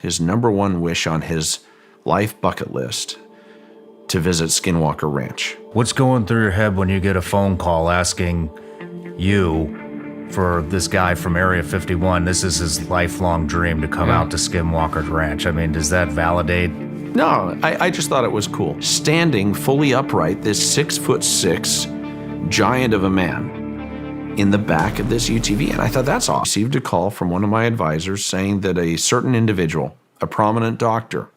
his number one wish on his life bucket list to visit Skinwalker Ranch. What's going through your head when you get a phone call asking you for this guy from Area 51, this is his lifelong dream to come out to Skinwalker Ranch? I mean, does that validate? No, I just thought it was cool. Standing fully upright, this 6'6" giant of a man in the back of this UTV, and I thought that's awesome. I received a call from one of my advisors saying that a certain individual, a prominent doctor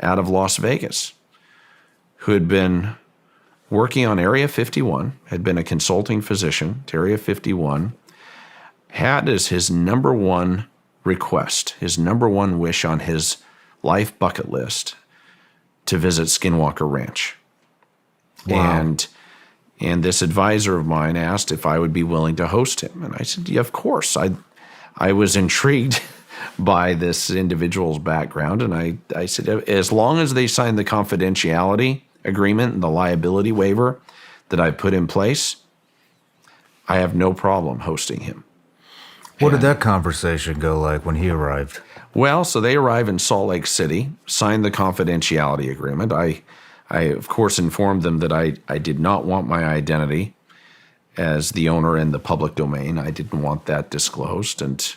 out of Las Vegas, who had been working on Area 51, had been a consulting physician to Area 51, had as his number one request, his number one wish on his life bucket list to visit Skinwalker Ranch. Wow. And this advisor of mine asked if I would be willing to host him. And I said, yeah, of course. I was intrigued by this individual's background. And I said, as long as they sign the confidentiality agreement and the liability waiver that I put in place, I have no problem hosting him. What did that conversation go like when he arrived? Well, so they arrive in Salt Lake City, signed the confidentiality agreement. I of course, informed them that I did not want my identity as the owner in the public domain. I didn't want that disclosed, and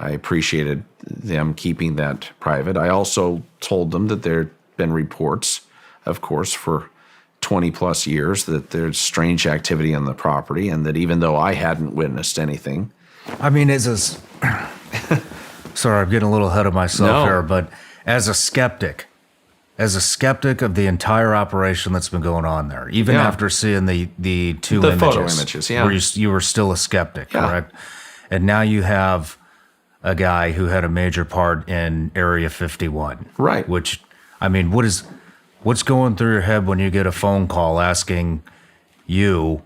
I appreciated them keeping that private. I also told them that there had been reports, of course, for 20-plus years that there's strange activity on the property, and that even though I hadn't witnessed anything, I mean, sorry, I'm getting a little ahead of myself here, but as a skeptic of the entire operation that's been going on there, even after seeing the photo images, where you were still a skeptic, correct? And now you have a guy who had a major part in Area 51. Right. Which, I mean, what's going through your head when you get a phone call asking you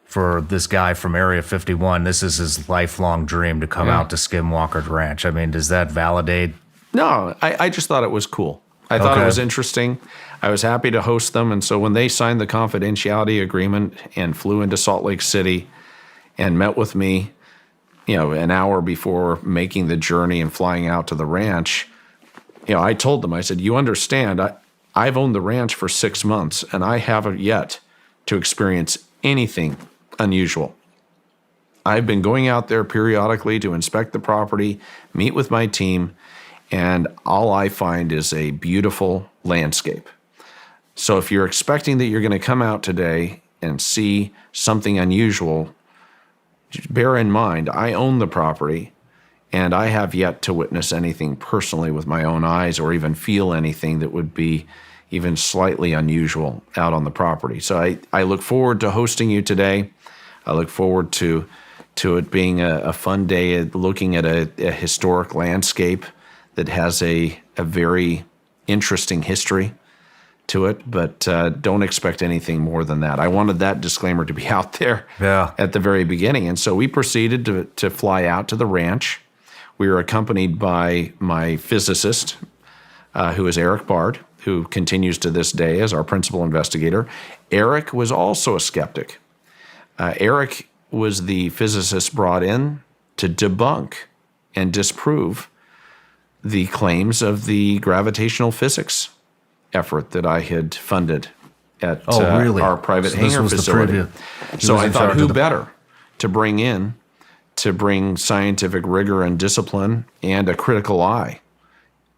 for this guy from Area 51, this is his lifelong dream to come out to Skinwalker Ranch? I mean, does that validate? No, I just thought it was cool. I thought it was interesting. I was happy to host them. And so when they signed the confidentiality agreement and flew into Salt Lake City and met with me, an hour before making the journey and flying out to the ranch, I told them, I said, you understand, I've owned the ranch for 6 months and I haven't yet to experience anything unusual. I've been going out there periodically to inspect the property, meet with my team, and all I find is a beautiful landscape. So if you're expecting that you're going to come out today and see something unusual, just bear in mind, I own the property, and I have yet to witness anything personally with my own eyes or even feel anything that would be even slightly unusual out on the property. So I look forward to hosting you today. I look forward to it being a fun day looking at a historic landscape that has a very interesting history to it, but don't expect anything more than that. I wanted that disclaimer to be out there at the very beginning. And so we proceeded to fly out to the ranch. We were accompanied by my physicist, who is Eric Bard, who continues to this day as our principal investigator. Eric was also a skeptic. Eric was the physicist brought in to debunk and disprove the claims of the gravitational physics effort that I had funded at our private hangar facility. So I thought, who better to bring scientific rigor and discipline and a critical eye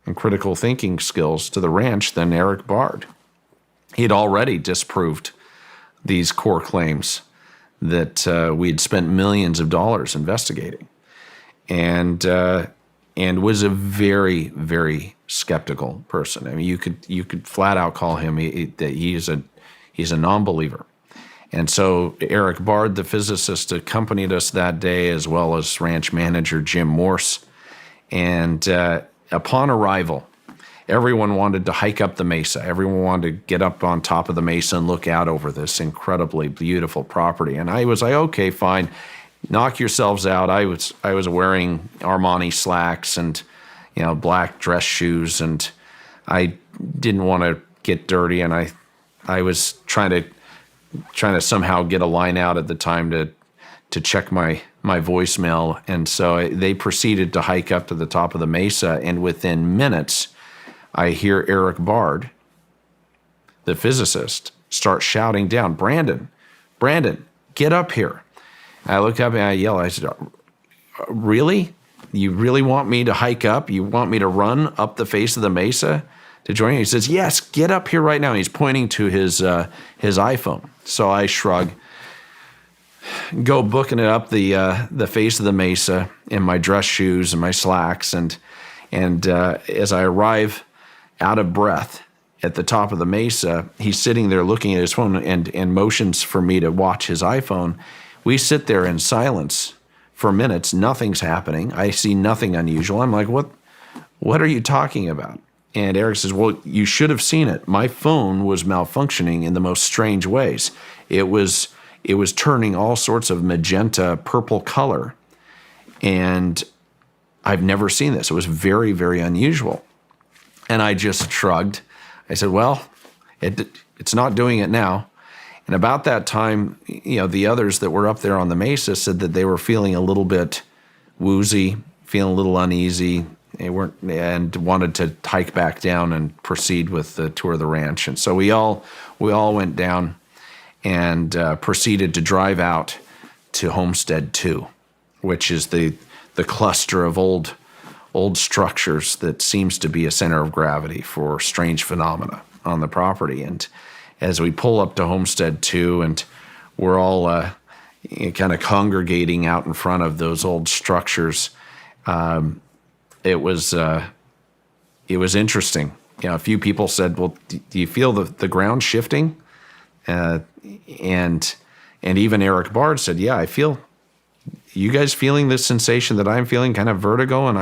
and critical thinking skills to the ranch than Eric Bard. He'd already disproved these core claims that we'd spent millions of dollars investigating, and was a very, very skeptical person. I mean, you could flat out call him that he's a non-believer. And so Eric Bard, the physicist, accompanied us that day, as well as ranch manager Jim Morse. And upon arrival, everyone wanted to hike up the mesa. Everyone wanted to get up on top of the mesa and look out over this incredibly beautiful property. And I was like, okay, fine, knock yourselves out. I was wearing Armani slacks and black dress shoes, and I didn't want to get dirty, and I was trying to somehow get a line out at the time to check my voicemail. And so they proceeded to hike up to the top of the mesa. And within minutes, I hear Eric Bard, the physicist, start shouting down, Brandon, get up here. I look up and I yell. I said, really? You really want me to hike up? You want me to run up the face of the mesa to join you? He says, yes, get up here right now. He's pointing to his iPhone. So I shrug, go booking it up the face of the mesa in my dress shoes and my slacks. And as I arrive out of breath at the top of the mesa, he's sitting there looking at his phone and motions for me to watch his iPhone. We sit there in silence for minutes. Nothing's happening. I see nothing unusual. I'm like, what are you talking about? And Eric says, well, you should have seen it. My phone was malfunctioning in the most strange ways. It was turning all sorts of magenta purple color. And I've never seen this. It was very, very unusual. And I just shrugged. I said, well, it's not doing it now. And about that time, the others that were up there on the mesa said that they were feeling a little bit woozy, feeling a little uneasy. They weren't, and wanted to hike back down and proceed with the tour of the ranch. And so we all went down and proceeded to drive out to Homestead 2, which is the cluster of old structures that seems to be a center of gravity for strange phenomena on the property. And as we pull up to Homestead 2, and we're all kind of congregating out in front of those old structures, it was interesting. A few people said, well, do you feel the ground shifting? And even Eric Bard said, yeah, I feel, you guys feeling this sensation that I'm feeling, kind of vertigo? And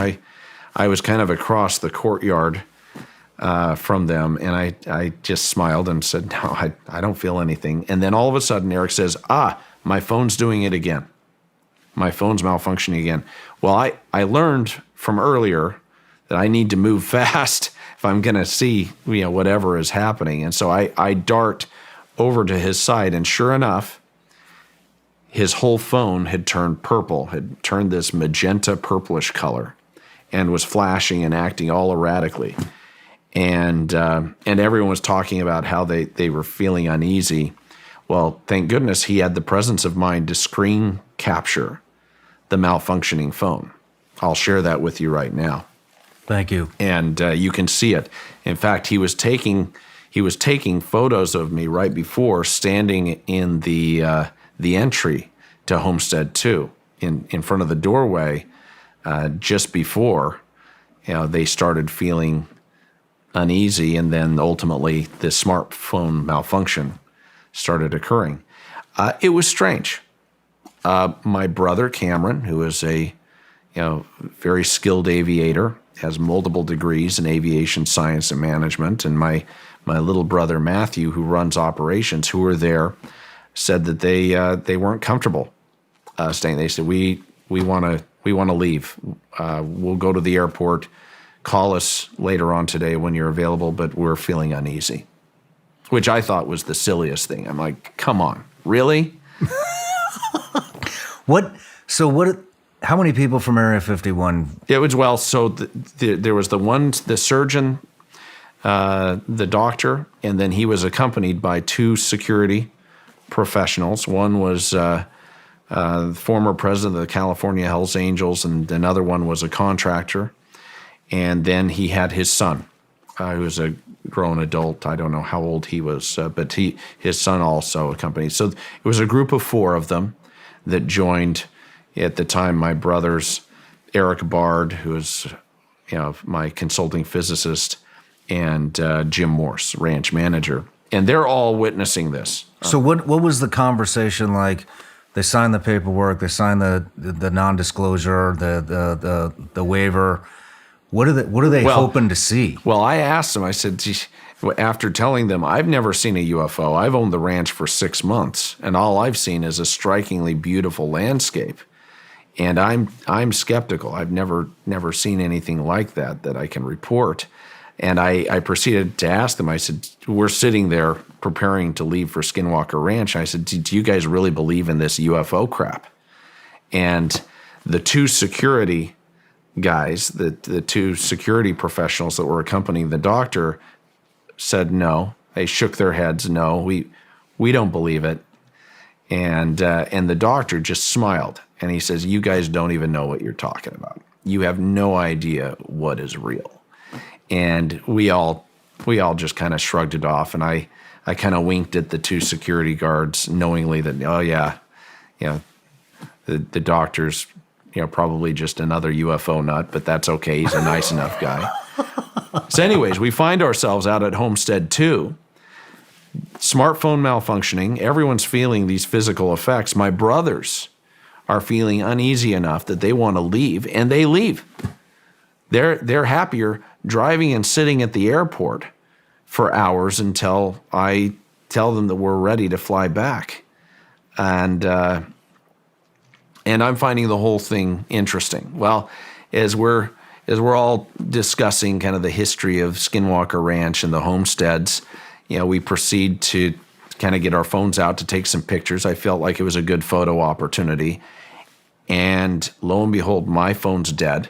I was kind of across the courtyard from them, and I just smiled and said, no, I don't feel anything. And then all of a sudden, Eric says, my phone's doing it again. My phone's malfunctioning again. Well, I learned from earlier that I need to move fast if I'm going to see whatever is happening. And so I dart over to his side, and sure enough, his whole phone had turned purple, had turned this magenta purplish color, and was flashing and acting all erratically. And everyone was talking about how they were feeling uneasy. Well, thank goodness he had the presence of mind to screen capture the malfunctioning phone. I'll share that with you right now. Thank you. And you can see it. In fact, he was taking photos of me right before, standing in the entry to Homestead 2 in front of the doorway, just before they started feeling uneasy, and then ultimately the smartphone malfunction started occurring. It was strange. My brother Cameron, who is a very skilled aviator, has multiple degrees in aviation science and management, and my little brother Matthew, who runs operations, who were there, said that they weren't comfortable staying. They said, we want to leave. We'll go to the airport. Call us later on today when you're available, but we're feeling uneasy, which I thought was the silliest thing. I'm like, come on, really? How many people from Area 51? It was, so there was the surgeon, the doctor, and then he was accompanied by two security professionals. One was former president of the California Hells Angels, and another one was a contractor. And then he had his son, who was a grown adult. I don't know how old he was, but his son also accompanied. So it was a group of four of them that joined. At the time, my brothers, Eric Bard, who was my consulting physicist, and Jim Morse, ranch manager. And they're all witnessing this. So what was the conversation like? They signed the paperwork, they signed the non-disclosure, the waiver. What are they hoping to see? Well, I asked them, I said, geez, after telling them, I've never seen a UFO. I've owned the ranch for 6 months, and all I've seen is a strikingly beautiful landscape. And I'm skeptical. I've never seen anything like that I can report. And I proceeded to ask them, I said, we're sitting there preparing to leave for Skinwalker Ranch. I said, do you guys really believe in this UFO crap? And the two security guys, the two security professionals that were accompanying the doctor said no. They shook their heads, no, we don't believe it. And the doctor just smiled, and he says, "You guys don't even know what you're talking about. You have no idea what is real." And we all just kind of shrugged it off, and I kind of winked at the two security guards knowingly that, oh yeah, the doctor's probably just another UFO nut, but that's okay. He's a nice enough guy. So anyways, we find ourselves out at Homestead 2. Smartphone malfunctioning. Everyone's feeling these physical effects. My brothers are feeling uneasy enough that they want to leave, and they leave. They're happier driving and sitting at the airport for hours until I tell them that we're ready to fly back. And I'm finding the whole thing interesting. Well, as we're all discussing kind of the history of Skinwalker Ranch and the homesteads, we proceed to kind of get our phones out to take some pictures. I felt like it was a good photo opportunity. And lo and behold, my phone's dead.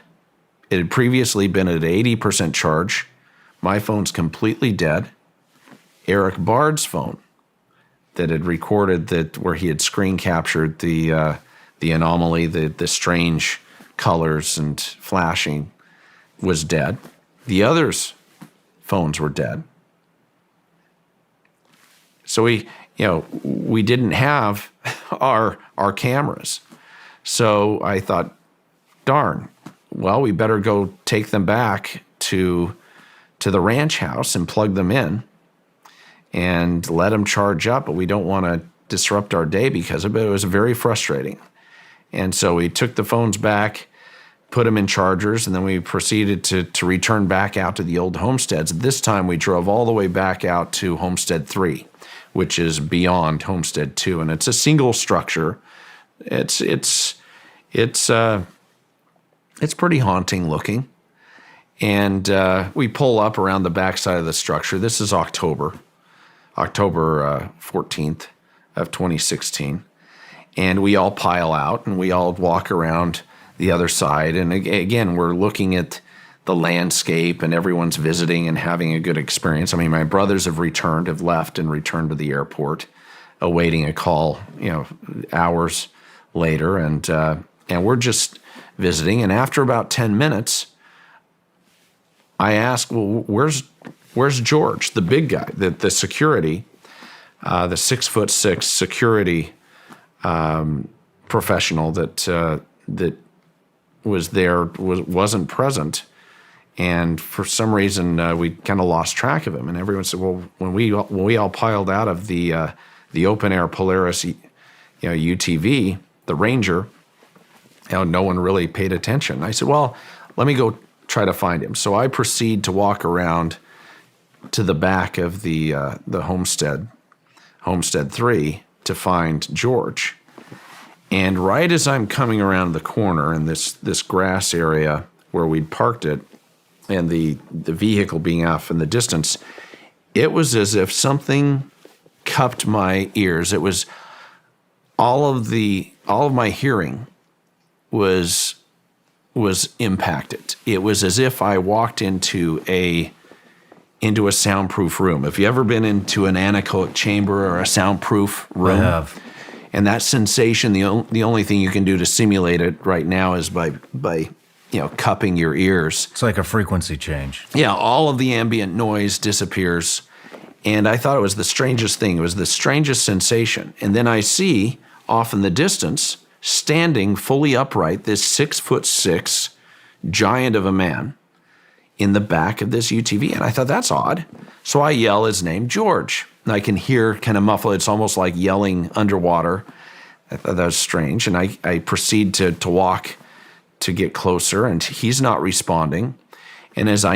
It had previously been at 80% charge. My phone's completely dead. Eric Bard's phone that had recorded that where he had screen captured the anomaly, the strange colors and flashing, was dead. The others' phones were dead. So we didn't have our cameras. So I thought, darn, well, we better go take them back to the ranch house and plug them in and let them charge up, but we don't want to disrupt our day because of it. It was very frustrating. And so we took the phones back, put them in chargers, and then we proceeded to return back out to the old homesteads. This time we drove all the way back out to Homestead 3, which is beyond Homestead 2, and it's a single structure. It's pretty haunting looking. And we pull up around the backside of the structure. This is October 14th of 2016. And we all pile out and we all walk around the other side. And again, we're looking at the landscape and everyone's visiting and having a good experience. I mean, my brothers have left and returned to the airport, awaiting a call, hours later. And we're just visiting. And after about 10 minutes, I asked, well, where's George, the big guy, the security, the 6'6" security professional that was there wasn't present, and for some reason we kind of lost track of him. And everyone said, well, when we all piled out of the open air Polaris, UTV, the Ranger, no one really paid attention. I said, well, let me go try to find him. So I proceed to walk around to the back of the Homestead 3, to find George. And right as I'm coming around the corner in this grass area where we'd parked it, and the vehicle being off in the distance, it was as if something cupped my ears. It was all of my hearing was impacted. It was as if I walked into a soundproof room. Have you ever been into an anechoic chamber or a soundproof room? I have. And that sensation, the only thing you can do to simulate it right now is by cupping your ears. It's like a frequency change. Yeah, all of the ambient noise disappears. And I thought it was the strangest thing. It was the strangest sensation. And then I see off in the distance, standing fully upright, this 6'6" giant of a man in the back of this UTV. And I thought, that's odd. So I yell his name, George. And I can hear kind of muffled. It's almost like yelling underwater. I thought that was strange. And I proceed to walk to get closer, and he's not responding. And as I